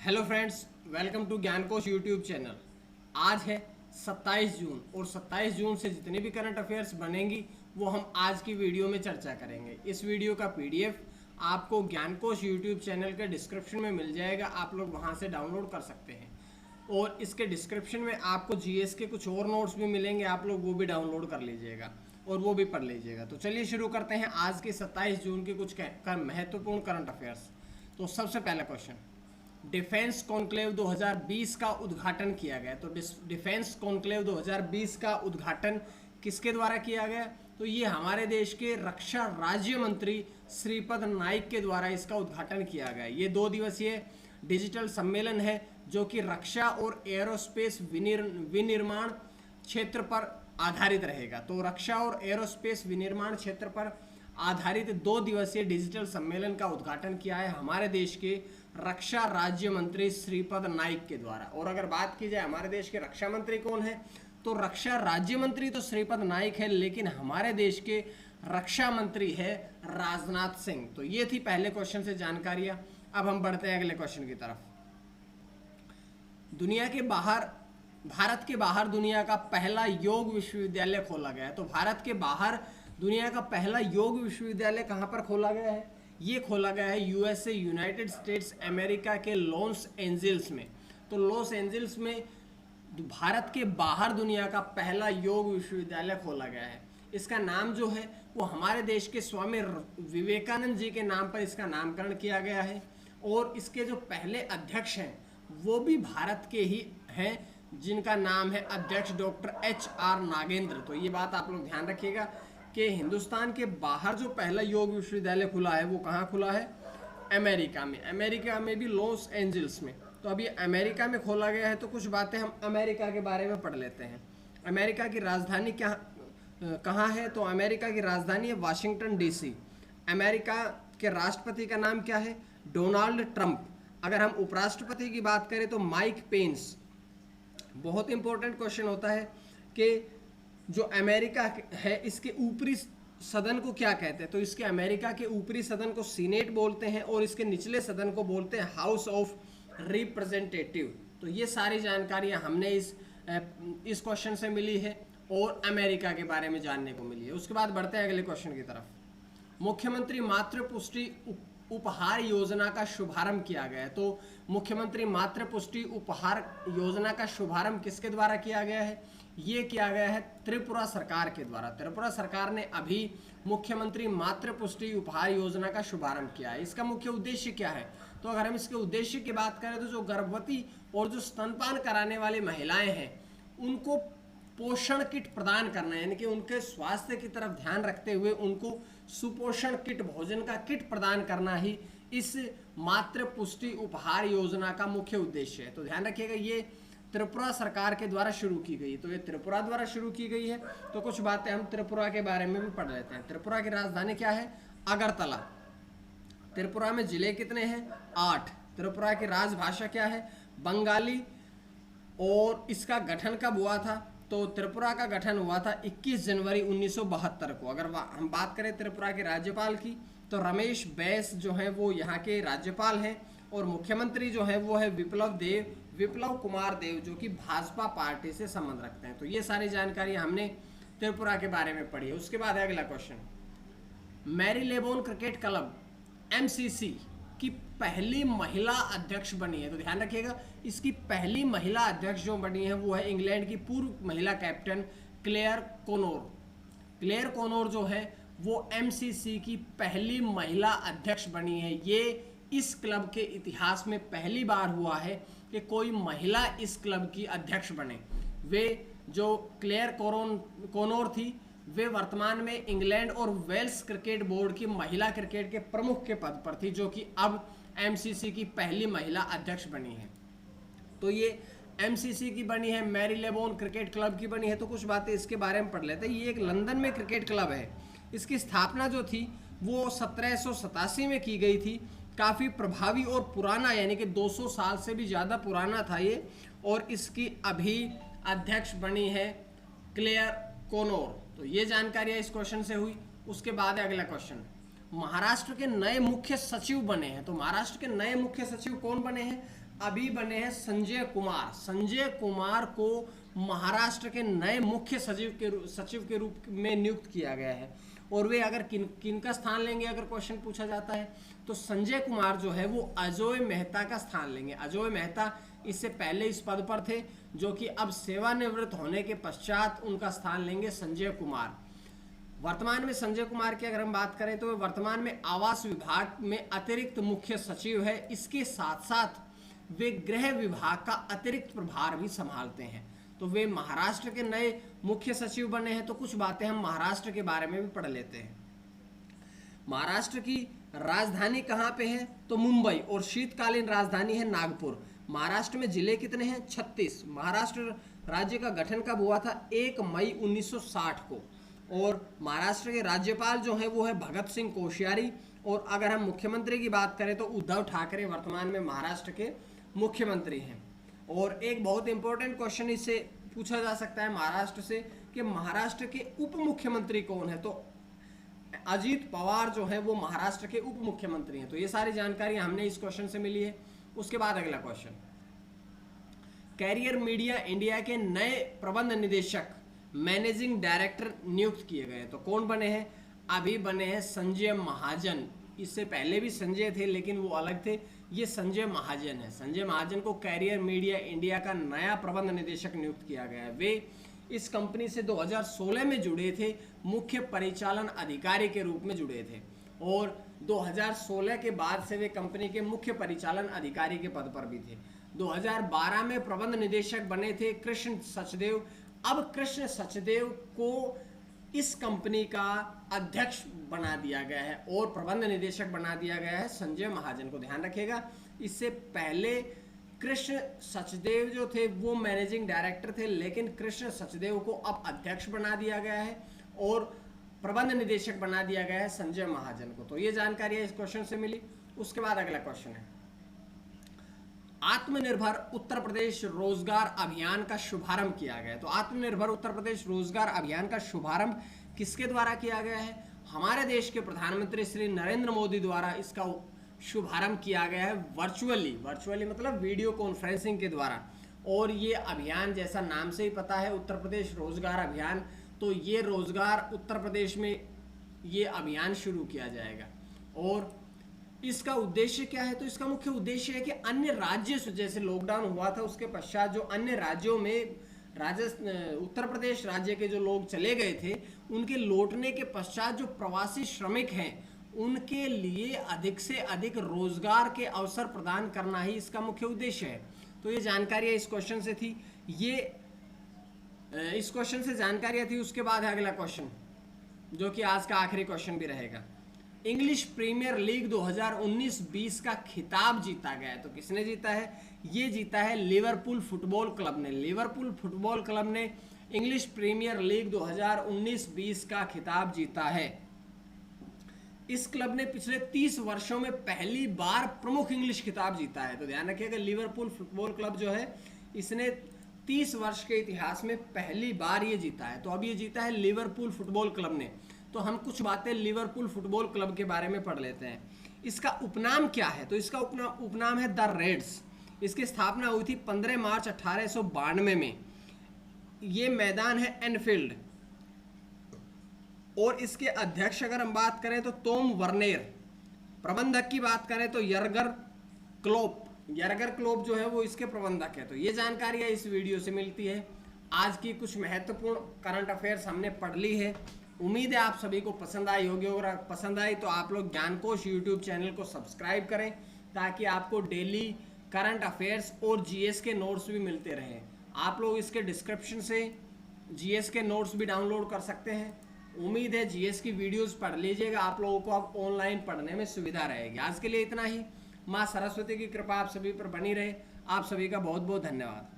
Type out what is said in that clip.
Hello friends, welcome to Gyankosh YouTube channel. आज है 27 जून और 27 जून से जितने भी करंट अफेयर्स बनेंगी वो हम आज की वीडियो में चर्चा करेंगे। इस वीडियो का पीडीएफ आपको ज्ञानकोश यूट्यूब चैनल के डिस्क्रिप्शन में मिल जाएगा, आप लोग वहां से डाउनलोड कर सकते हैं। और इसके डिस्क्रिप्शन में आपको जीएस के कुछ और नोट्स भी मिलेंगे, आप लोग वो भी डाउनलोड कर लीजिएगा और वो भी पढ़ लीजिएगा। तो चलिए शुरू करते हैं आज के 27 जून के कुछ महत्वपूर्ण करंट अफेयर्स। तो सबसे पहला क्वेश्चन, डिफेंस कॉन्क्लेव 2020 का उद्घाटन किया गया। तो डिफेंस कॉन्क्लेव 2020 का उद्घाटन किसके द्वारा किया गया? तो ये हमारे देश के रक्षा राज्य मंत्री श्रीपद नाइक के द्वारा इसका उद्घाटन किया गया। ये 2 दिवसीय डिजिटल सम्मेलन है जो कि रक्षा और एरोस्पेस विनिर्माण क्षेत्र पर आधारित रहेगा। तो रक्षा और एरोस्पेस विनिर्माण क्षेत्र पर आधारित 2 दिवसीय डिजिटल सम्मेलन का उद्घाटन किया है हमारे देश के रक्षा राज्य मंत्री श्रीपद नाइक के द्वारा। और अगर बात की जाए हमारे देश के रक्षा मंत्री कौन है, तो रक्षा राज्य मंत्री तो श्रीपद नाइक है, लेकिन हमारे देश के रक्षा मंत्री है राजनाथ सिंह। तो ये थी पहले क्वेश्चन से जानकारियां। अब हम बढ़ते हैं अगले क्वेश्चन की तरफ। भारत के बाहर दुनिया का पहला योग विश्वविद्यालय खोला गया है। तो भारत के बाहर दुनिया का पहला योग विश्वविद्यालय कहाँ पर खोला गया है? ये खोला गया है यूएसए, यूनाइटेड स्टेट्स अमेरिका के लॉस एंजल्स में। तो लॉस एंजल्स में भारत के बाहर दुनिया का पहला योग विश्वविद्यालय खोला गया है। इसका नाम जो है वो हमारे देश के स्वामी विवेकानंद जी के नाम पर इसका नामकरण किया गया है। और इसके जो पहले अध्यक्ष हैं वो भी भारत के ही हैं, जिनका नाम है अध्यक्ष डॉक्टर HR नागेंद्र। तो ये बात आप लोग ध्यान रखिएगा कि हिंदुस्तान के बाहर जो पहला योग विश्वविद्यालय खुला है वो कहाँ खुला है? अमेरिका में। अमेरिका में भी लॉस एंजल्स में। तो अभी अमेरिका में खोला गया है, तो कुछ बातें हम अमेरिका के बारे में पढ़ लेते हैं। अमेरिका की राजधानी कहाँ है? तो अमेरिका की राजधानी है वाशिंगटन DC। अमेरिका के राष्ट्रपति का नाम क्या है? Donald Trump. अगर हम उपराष्ट्रपति की बात करें तो माइक पेंस। बहुत इंपॉर्टेंट क्वेश्चन होता है कि जो अमेरिका है इसके ऊपरी सदन को क्या कहते हैं? तो इसके अमेरिका के ऊपरी सदन को सीनेट बोलते हैं और इसके निचले सदन को बोलते हैं हाउस ऑफ रिप्रेजेंटेटिव। तो ये सारी जानकारियां हमने इस क्वेश्चन से मिली है और अमेरिका के बारे में जानने को मिली है। उसके बाद बढ़ते हैं अगले क्वेश्चन की तरफ। मुख्यमंत्री मातृपुष्टि उपहार योजना का शुभारंभ किया गया है। तो मुख्यमंत्री मातृपुष्टि उपहार योजना का शुभारंभ किसके द्वारा किया गया है? ये किया गया है त्रिपुरा सरकार के द्वारा। त्रिपुरा सरकार ने अभी मुख्यमंत्री मातृपुष्टि उपहार योजना का शुभारंभ किया है। इसका मुख्य उद्देश्य क्या है? तो अगर हम इसके उद्देश्य की बात करें तो जो गर्भवती और जो स्तनपान कराने वाली महिलाएं हैं उनको पोषण किट प्रदान करना है, यानी कि उनके स्वास्थ्य की तरफ ध्यान रखते हुए उनको सुपोषण किट, भोजन का किट प्रदान करना ही इस मातृपुष्टि उपहार योजना का मुख्य उद्देश्य है। तो ध्यान रखिएगा ये त्रिपुरा सरकार के द्वारा शुरू की गई। तो ये त्रिपुरा द्वारा शुरू की गई है। तो कुछ बातें हम त्रिपुरा के बारे में भी पढ़ लेते हैं। त्रिपुरा की राजधानी क्या है? अगरतला। त्रिपुरा में जिले कितने हैं? 8। त्रिपुरा की राजभाषा क्या है? बंगाली। और इसका गठन कब हुआ था? तो त्रिपुरा का गठन हुआ था 21 जनवरी 1972 को। अगर हम बात करें त्रिपुरा के राज्यपाल की तो रमेश बैस जो है वो यहाँ के राज्यपाल हैं और मुख्यमंत्री जो है वो है विप्लव कुमार देव, जो कि भाजपा पार्टी से संबंध रखते हैं। तो ये सारी जानकारी हमने त्रिपुरा के बारे में पढ़ी है। उसके बाद अगला question, Marylebone cricket club MCC की पहली महिला अध्यक्ष बनी है। तो ध्यान रखिएगा इसकी पहली महिला अध्यक्ष जो बनी है वो है इंग्लैंड की पूर्व महिला कैप्टन क्लेयर कोनोर। क्लेयर कोनोर जो है वो MCC की पहली महिला अध्यक्ष बनी है। ये इस क्लब के इतिहास में पहली बार हुआ है कि कोई महिला इस क्लब की अध्यक्ष बने। वे जो क्लेयर कोनोर थी वे वर्तमान में इंग्लैंड और वेल्स क्रिकेट बोर्ड की महिला क्रिकेट के प्रमुख के पद पर थी, जो कि अब MCC की पहली महिला अध्यक्ष बनी है। तो ये MCC की बनी है, मैरीलेबोन क्रिकेट क्लब की बनी है। तो कुछ बातें इसके बारे में पढ़ लेते हैं। ये एक लंदन में क्रिकेट क्लब है। इसकी स्थापना जो थी वो 1787 में की गई थी। काफ़ी प्रभावी और पुराना, यानी कि 200 साल से भी ज़्यादा पुराना था ये। और इसकी अभी अध्यक्ष बनी है क्लेयर कोनोर। तो ये जानकारी इस क्वेश्चन से हुई। उसके बाद अगला क्वेश्चन, महाराष्ट्र के नए मुख्य सचिव बने हैं। तो महाराष्ट्र के नए मुख्य सचिव कौन बने हैं? अभी बने हैं संजय कुमार। संजय कुमार को महाराष्ट्र के नए मुख्य सचिव के रूप में नियुक्त किया गया है। और वे अगर किन का स्थान लेंगे अगर क्वेश्चन पूछा जाता है तो संजय कुमार जो है वो अजय मेहता का स्थान लेंगे। अजय मेहता इससे पहले इस पद पर थे, जो कि अब सेवानिवृत्त होने के पश्चात उनका स्थान लेंगे संजय कुमार। वर्तमान में संजय कुमार की अगर हम बात करें तो वे वर्तमान में आवास विभाग में अतिरिक्त मुख्य सचिव है। इसके साथ साथ वे गृह विभाग का अतिरिक्त प्रभार भी संभालते हैं। तो वे महाराष्ट्र के नए मुख्य सचिव बने हैं। तो कुछ बातें हम महाराष्ट्र के बारे में भी पढ़ लेते हैं। महाराष्ट्र की राजधानी कहाँ पे है तो मुंबई, और शीतकालीन राजधानी है नागपुर। महाराष्ट्र में जिले कितने हैं 36। महाराष्ट्र राज्य का गठन कब हुआ था 1 मई 1960 को। और महाराष्ट्र के राज्यपाल जो है वो है भगत सिंह कोश्यारी। और अगर हम मुख्यमंत्री की बात करें तो उद्धव ठाकरे वर्तमान में महाराष्ट्र के मुख्यमंत्री हैं। और एक बहुत इंपॉर्टेंट क्वेश्चन इससे पूछा जा सकता है महाराष्ट्र से कि महाराष्ट्र के उप मुख्यमंत्री कौन है। तो अजीत पवार जो है वो महाराष्ट्र के उप मुख्यमंत्री हैं। तो ये सारी जानकारी हमने इस क्वेश्चन से मिली है। उसके बाद अगला क्वेश्चन, कैरियर मीडिया इंडिया के नए प्रबंध निदेशक मैनेजिंग डायरेक्टर नियुक्त किए गए। तो कौन बने हैं, अभी बने हैं संजय महाजन। इससे पहले भी संजय थे लेकिन वो अलग थे, ये संजय महाजन है। संजय महाजन को कैरियर मीडिया इंडिया का नया प्रबंध निदेशक नियुक्त किया गया है। वे इस कंपनी से 2016 में जुड़े थे, मुख्य परिचालन अधिकारी के रूप में जुड़े थे। और 2016 के बाद से वे कंपनी के मुख्य परिचालन अधिकारी के पद पर भी थे। 2012 में प्रबंध निदेशक बने थे कृष्ण सचदेव। अब कृष्ण सचदेव को इस कंपनी का अध्यक्ष बना दिया गया है और प्रबंध निदेशक बना दिया गया है संजय महाजन को। ध्यान रखिएगा, इससे पहले कृष्ण सचदेव जो थे वो मैनेजिंग डायरेक्टर थे, लेकिन कृष्ण सचदेव को अब अध्यक्ष बना दिया गया है और प्रबंध निदेशक बना दिया गया है संजय महाजन को। तो ये जानकारी इस क्वेश्चन से मिली। उसके बाद अगला क्वेश्चन है, आत्मनिर्भर उत्तर प्रदेश रोजगार अभियान का शुभारंभ किया गया है। तो आत्मनिर्भर उत्तर प्रदेश रोजगार अभियान का शुभारंभ किसके द्वारा किया गया है, हमारे देश के प्रधानमंत्री श्री नरेंद्र मोदी द्वारा इसका शुभारंभ किया गया है वर्चुअली मतलब वीडियो कॉन्फ्रेंसिंग के द्वारा। और ये अभियान जैसा नाम से ही पता है उत्तर प्रदेश रोजगार अभियान, तो ये रोजगार उत्तर प्रदेश में ये अभियान शुरू किया जाएगा। और इसका उद्देश्य क्या है, तो इसका मुख्य उद्देश्य है कि अन्य राज्य जैसे लॉकडाउन हुआ था उसके पश्चात जो अन्य राज्यों में उत्तर प्रदेश राज्य के जो लोग चले गए थे उनके लौटने के पश्चात जो प्रवासी श्रमिक हैं उनके लिए अधिक से अधिक रोजगार के अवसर प्रदान करना ही इसका मुख्य उद्देश्य है। तो ये जानकारियां इस क्वेश्चन से थी, इस क्वेश्चन से जानकारियां थी। उसके बाद है अगला क्वेश्चन जो कि आज का आखिरी क्वेश्चन भी रहेगा। इंग्लिश प्रीमियर लीग 2019-20 का खिताब जीता गया है। तो किसने जीता है, ये जीता है लिवरपूल फुटबॉल क्लब ने। लिवरपूल फुटबॉल क्लब ने इंग्लिश प्रीमियर लीग 2019-20 का खिताब जीता है। इस क्लब ने पिछले 30 वर्षों में पहली बार प्रमुख इंग्लिश खिताब जीता है। तो ध्यान रखिएगा, लिवरपूल फुटबॉल क्लब जो है इसने 30 वर्ष के इतिहास में पहली बार ये जीता है। तो अब ये जीता है लिवरपूल फुटबॉल क्लब ने। तो हम कुछ बातें लिवरपूल फुटबॉल क्लब के बारे में पढ़ लेते हैं। इसका उपनाम क्या है, तो इसका उपनाम है द रेड्स। इसकी स्थापना हुई थी 15 मार्च 1892 में। ये मैदान है एनफील्ड। और इसके अध्यक्ष अगर हम बात करें तो टॉम वर्नेर। प्रबंधक की बात करें तो यर्गर क्लोप जो है वो इसके प्रबंधक है। तो ये जानकारी इस वीडियो से मिलती है। आज की कुछ महत्वपूर्ण करंट अफेयर्स हमने पढ़ ली है। उम्मीद है आप सभी को पसंद आई होगी। और पसंद आई तो आप लोग ज्ञानकोश यूट्यूब चैनल को सब्सक्राइब करें ताकि आपको डेली करंट अफेयर्स और जीएस के नोट्स भी मिलते रहें। आप लोग इसके डिस्क्रिप्शन से जीएस के नोट्स भी डाउनलोड कर सकते हैं। उम्मीद है जीएस की वीडियोस पढ़ लीजिएगा, आप लोगों को अब ऑनलाइन पढ़ने में सुविधा रहेगी। आज के लिए इतना ही। माँ सरस्वती की कृपा आप सभी पर बनी रहे। आप सभी का बहुत बहुत धन्यवाद।